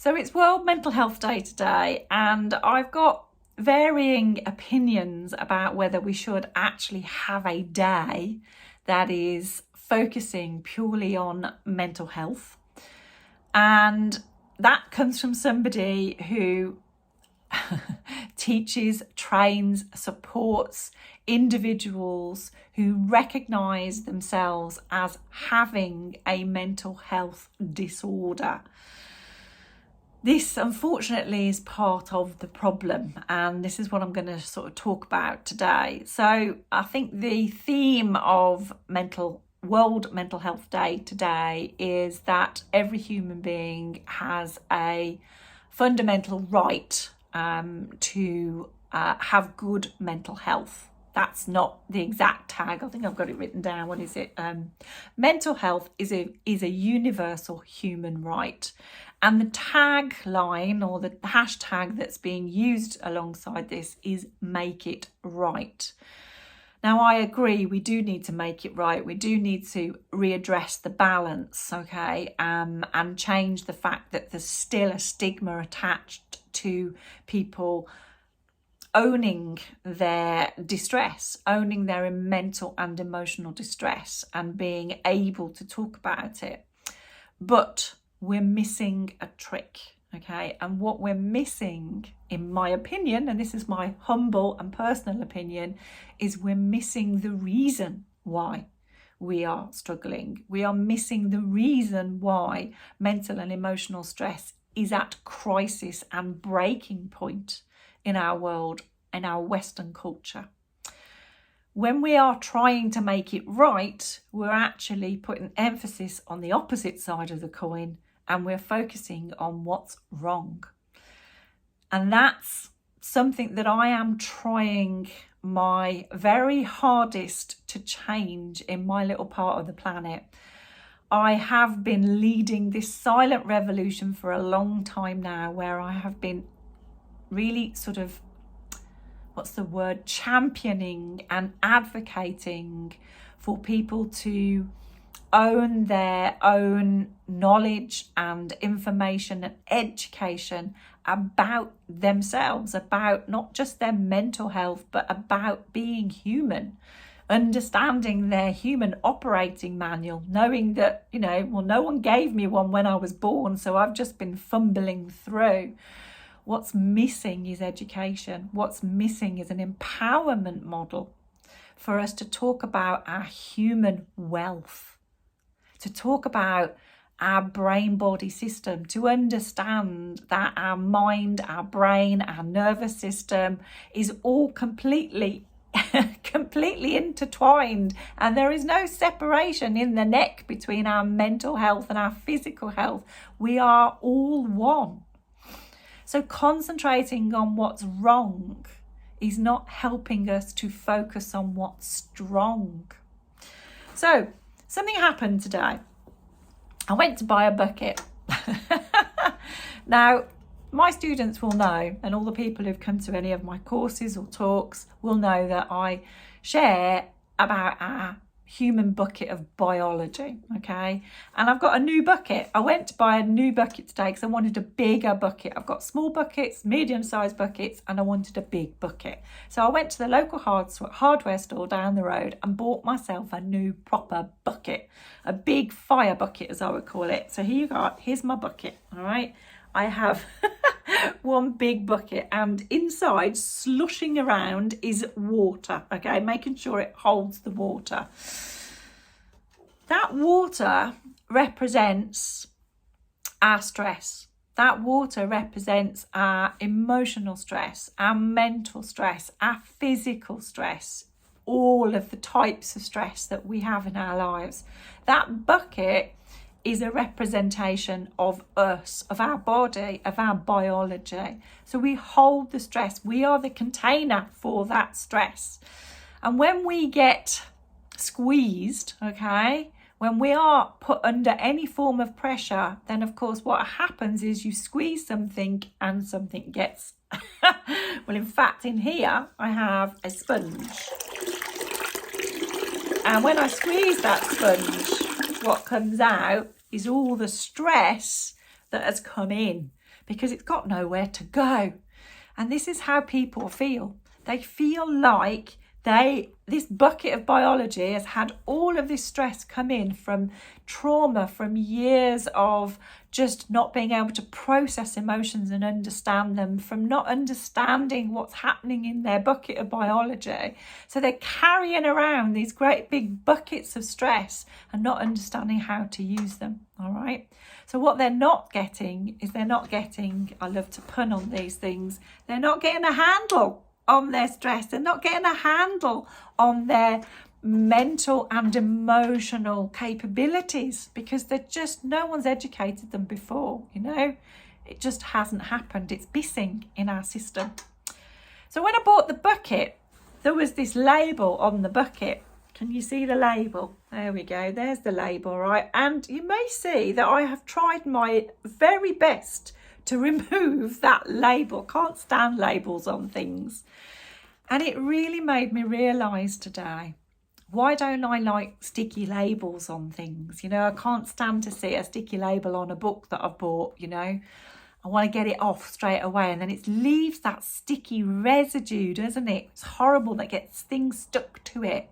So it's World Mental Health Day today, and I've got varying opinions about whether we should actually have a day that is focusing purely on mental health. And that comes from somebody who teaches, trains, supports individuals who recognise themselves as having a mental health disorder. This, unfortunately, is part of the problem, and this is what I'm going to sort of talk about today. So I think the theme of World Mental Health Day today is that every human being has a fundamental right to have good mental health. That's not the exact tag. I think I've got it written down. What is it? Mental health is a universal human right. And the tagline or the hashtag that's being used alongside this is make it right. Now, I agree, we do need to make it right. We do need to readdress the balance, okay, and change the fact that there's still a stigma attached to people owning their distress, owning their mental and emotional distress, and being able to talk about it. But we're missing a trick, okay? And what we're missing, in my opinion, and this is my humble and personal opinion, is we're missing the reason why we are struggling. We are missing the reason why mental and emotional stress is at crisis and breaking point in our world, in our Western culture. When we are trying to make it right, we're actually putting emphasis on the opposite side of the coin, and we're focusing on what's wrong. And that's something that I am trying my very hardest to change in my little part of the planet. I have been leading this silent revolution for a long time now, where I have been really sort of, championing and advocating for people to own their own knowledge and information and education about themselves, about not just their mental health, but about being human, understanding their human operating manual, knowing that, no one gave me one when I was born, so I've just been fumbling through. What's missing is education. What's missing is an empowerment model for us to talk about our human wealth, to talk about our brain-body system, to understand that our mind, our brain, our nervous system is all completely intertwined, and there is no separation in the neck between our mental health and our physical health. We are all one. So concentrating on what's wrong is not helping us to focus on what's strong. So something happened today. I went to buy a bucket. Now, my students will know, and all the people who've come to any of my courses or talks will know, that I share about our human bucket of biology, okay? And I've got a new bucket. I went to buy a new bucket today because I wanted a bigger bucket. I've got small buckets, medium-sized buckets, and I wanted a big bucket. So I went to the local hardware store down the road and bought myself a new proper bucket, a big fire bucket, as I would call it. So here you go. Here's my bucket, all right? I have one big bucket, and inside, slushing around, is water, okay? Making sure it holds the water. That water represents our stress. That water represents our emotional stress, our mental stress, our physical stress, all of the types of stress that we have in our lives. That bucket is a representation of us, of our body, of our biology. So we hold the stress. We are the container for that stress. And when we get squeezed, okay, when we are put under any form of pressure, then of course what happens is you squeeze something and something gets, well, in fact, in here I have a sponge. And when I squeeze that sponge, what comes out is all the stress that has come in because it's got nowhere to go. And this is how people feel. They feel like this bucket of biology has had all of this stress come in from trauma, from years of just not being able to process emotions and understand them, from not understanding what's happening in their bucket of biology. So they're carrying around these great big buckets of stress and not understanding how to use them, all right? So what they're not getting is I love to pun on these things, they're not getting a handle on their stress. They're not getting a handle on their mental and emotional capabilities because no one's educated them before, It just hasn't happened. It's missing in our system. So when I bought the bucket, there was this label on the bucket. Can you see the label? There we go. There's the label, right? And you may see that I have tried my very best to remove that label. Can't stand labels on things. And it really made me realise today, why don't I like sticky labels on things? I can't stand to see a sticky label on a book that I've bought, I want to get it off straight away. And then it leaves that sticky residue, doesn't it? It's horrible that gets things stuck to it.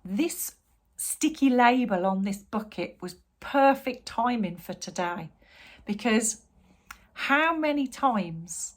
This sticky label on this bucket was perfect timing for today. Because how many times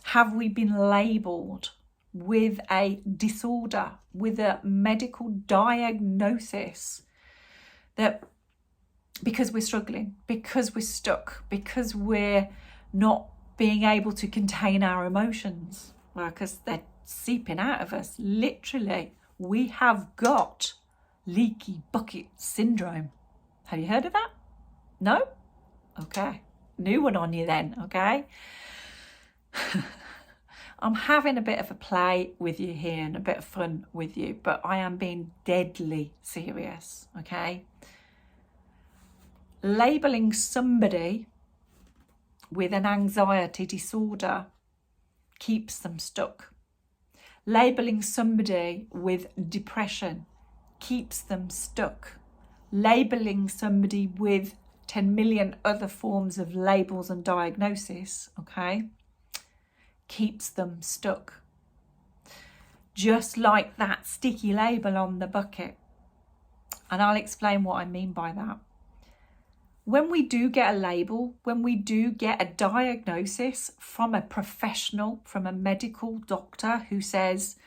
have we been labelled with a disorder, with a medical diagnosis, that because we're struggling, because we're stuck, because we're not being able to contain our emotions, because they're seeping out of us, literally, we have got leaky bucket syndrome. Have you heard of that? No? Okay. New one on you then, okay? I'm having a bit of a play with you here and a bit of fun with you, but I am being deadly serious, okay? Labelling somebody with an anxiety disorder keeps them stuck. Labelling somebody with depression keeps them stuck. Labelling somebody with 10 million other forms of labels and diagnosis, okay, keeps them stuck. Just like that sticky label on the bucket. And I'll explain what I mean by that. When we do get a label, when we do get a diagnosis from a professional, from a medical doctor who says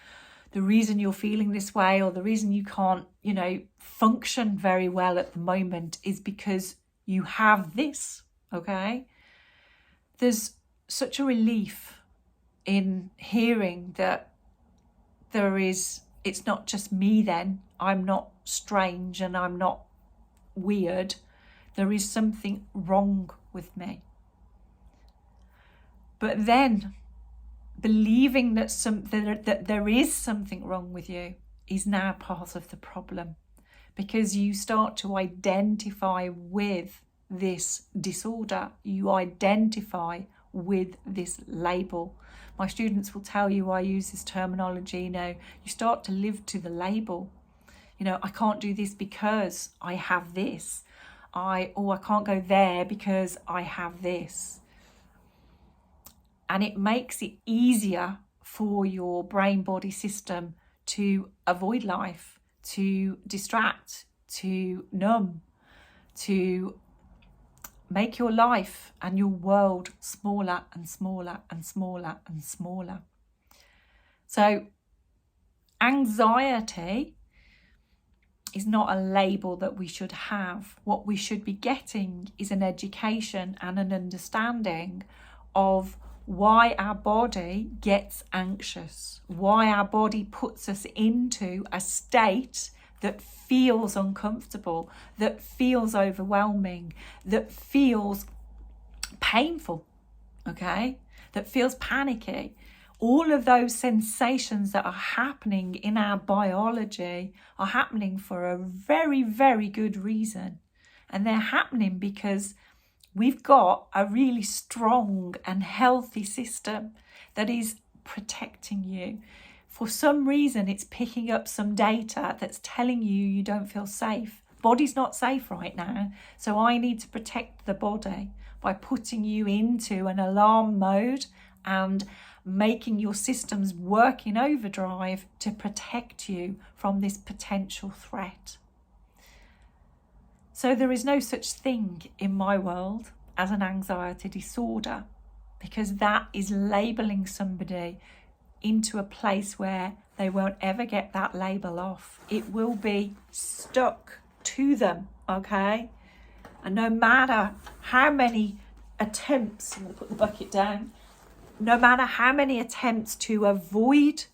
the reason you're feeling this way or the reason you can't, function very well at the moment is because you have this, okay? There's such a relief in hearing that it's not just me then, I'm not strange and I'm not weird, there is something wrong with me. But then believing that there is something wrong with you is now part of the problem, because you start to identify with this disorder, you identify with this label. My students will tell you I use this terminology, you start to live to the label. I can't do this because I have this. I can't go there because I have this. And it makes it easier for your brain-body system to avoid life, to distract, to numb, to make your life and your world smaller and smaller and smaller and smaller. So anxiety is not a label that we should have. What we should be getting is an education and an understanding of why our body gets anxious, why our body puts us into a state that feels uncomfortable, that feels overwhelming, that feels painful, okay? That feels panicky. All of those sensations that are happening in our biology are happening for a very, very good reason. And they're happening because we've got a really strong and healthy system that is protecting you. For some reason, it's picking up some data that's telling you you don't feel safe. Body's not safe right now, so I need to protect the body by putting you into an alarm mode and making your systems work in overdrive to protect you from this potential threat. So there is no such thing in my world as an anxiety disorder, because that is labeling somebody into a place where they won't ever get that label off. It will be stuck to them, okay? And no matter how many attempts, I'm going to put the bucket down, no matter how many attempts to avoid,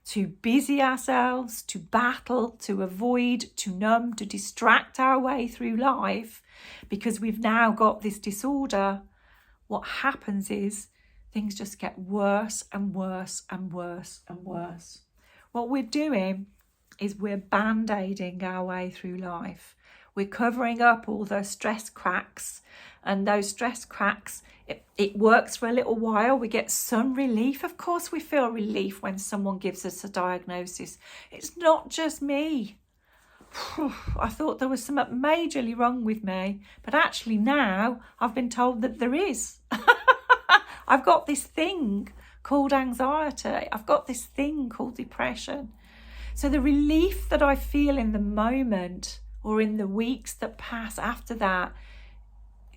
to busy ourselves, to battle, to avoid, to numb, to distract our way through life, because we've now got this disorder, what happens is things just get worse and worse and worse and worse. What we're doing is we're band-aiding our way through life. We're covering up all those stress cracks, and those stress cracks, it works for a little while. We get some relief. Of course, we feel relief when someone gives us a diagnosis. It's not just me. I thought there was something majorly wrong with me, but actually now I've been told that there is. I've got this thing called anxiety. I've got this thing called depression. So the relief that I feel in the moment or in the weeks that pass after that,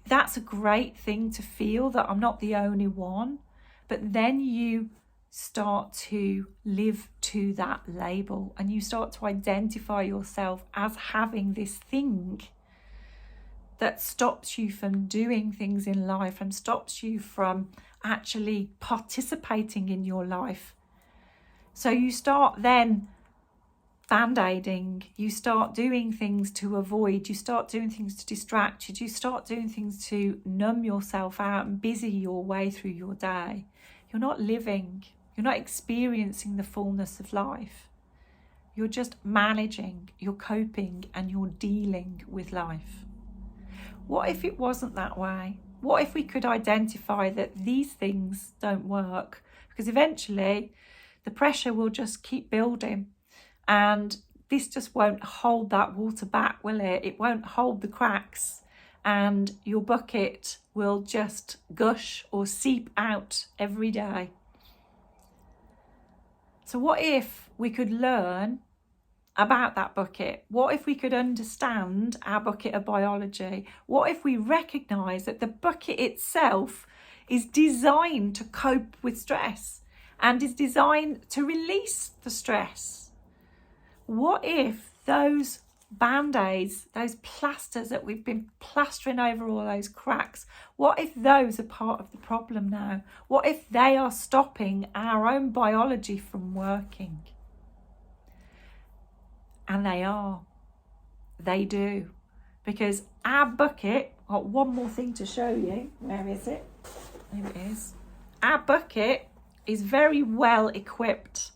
that's a great thing to feel, that I'm not the only one. But then you start to live to that label, and you start to identify yourself as having this thing that stops you from doing things in life and stops you from actually participating in your life. So you start then band-aiding, you start doing things to avoid, you start doing things to distract you, you start doing things to numb yourself out and busy your way through your day. You're not living, you're not experiencing the fullness of life. You're just managing, you're coping, and you're dealing with life. What if it wasn't that way? What if we could identify that these things don't work? Because eventually the pressure will just keep building, and this just won't hold that water back, will it? It won't hold the cracks, and your bucket will just gush or seep out every day. So what if we could learn about that bucket? What if we could understand our bucket of biology? What if we recognise that the bucket itself is designed to cope with stress and is designed to release the stress? What if those band-aids, those plasters that we've been plastering over all those cracks, what if those are part of the problem now? What if they are stopping our own biology from working? And they are. They do. Because our bucket, got one more thing to show you. Where is it? There it is. Our bucket is very well equipped.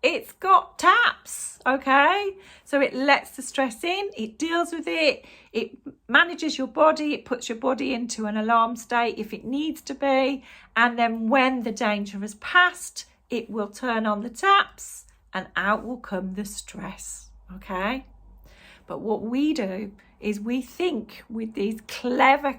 It's got taps, okay? So it lets the stress in, it deals with it, it manages your body, it puts your body into an alarm state if it needs to be, and then when the danger has passed, it will turn on the taps and out will come the stress, okay? But what we do is we think with these clever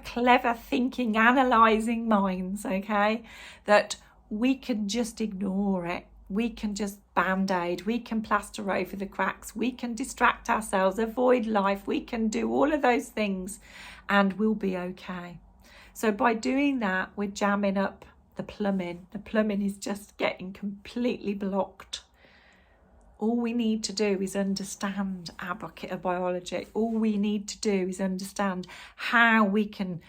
thinking, analysing minds, okay, that we can just ignore it. We can just band-aid, we can plaster over the cracks, we can distract ourselves, avoid life, we can do all of those things and we'll be okay. So by doing that, we're jamming up the plumbing. The plumbing is just getting completely blocked. All we need to do is understand our bucket of biology. All we need to do is understand how we can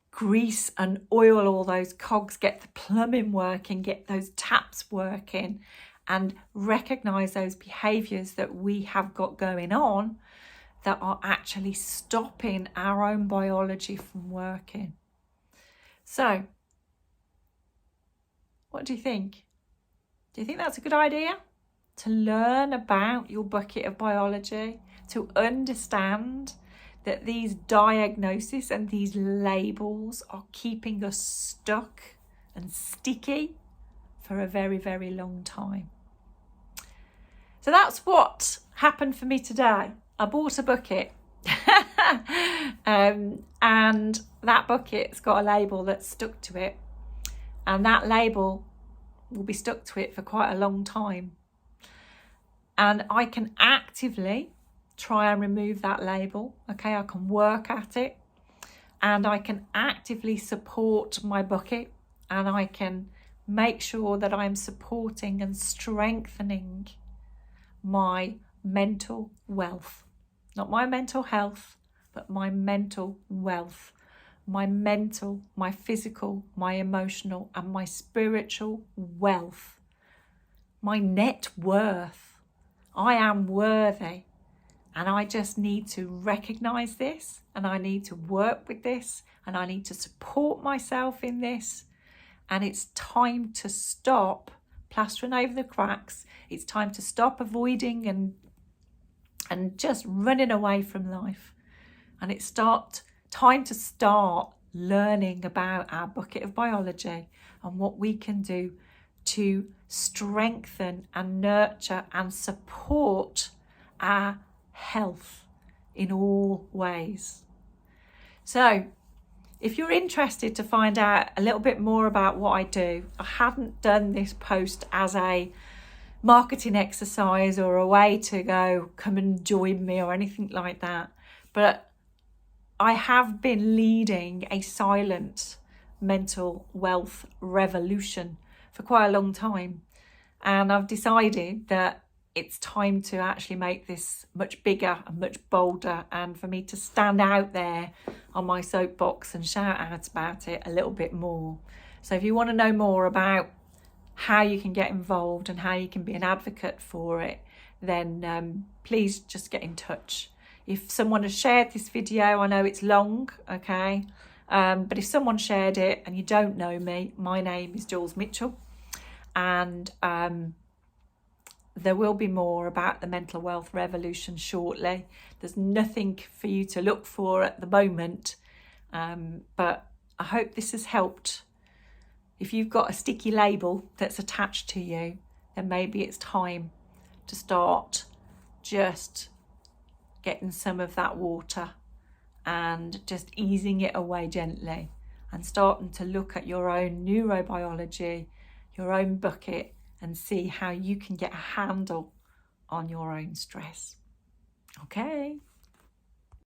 grease and oil all those cogs, get the plumbing working, get those taps working, and recognise those behaviours that we have got going on that are actually stopping our own biology from working. So, what do you think? Do you think that's a good idea? To learn about your bucket of biology, to understand that these diagnoses and these labels are keeping us stuck and sticky for a very long time. So that's what happened for me today. I bought a bucket and that bucket's got a label that's stuck to it, and that label will be stuck to it for quite a long time. And I can actively try and remove that label. Okay, I can work at it, and I can actively support my bucket, and I can make sure that I'm supporting and strengthening my mental wealth. Not my mental health, but my mental wealth. My mental, my physical, my emotional, and my spiritual wealth. My net worth. I am worthy. And I just need to recognize this, and I need to work with this, and I need to support myself in this. And it's time to stop plastering over the cracks. It's time to stop avoiding and just running away from life. And it's time to start learning about our bucket of biology and what we can do to strengthen and nurture and support our health in all ways. So if you're interested to find out a little bit more about what I do, I hadn't done this post as a marketing exercise or a way to go come and join me or anything like that, but I have been leading a silent mental wealth revolution for quite a long time, and I've decided that it's time to actually make this much bigger and much bolder, and for me to stand out there on my soapbox and shout out about it a little bit more. So if you want to know more about how you can get involved and how you can be an advocate for it, then please just get in touch. If someone has shared this video, I know it's long, okay, but if someone shared it and you don't know me, my name is Jules Mitchell, and there will be more about the mental wealth revolution shortly. There's nothing for you to look for at the moment, but I hope this has helped. If you've got a sticky label that's attached to you, then maybe it's time to start just getting some of that water and just easing it away gently and starting to look at your own neurobiology, your own bucket, and see how you can get a handle on your own stress. Okay.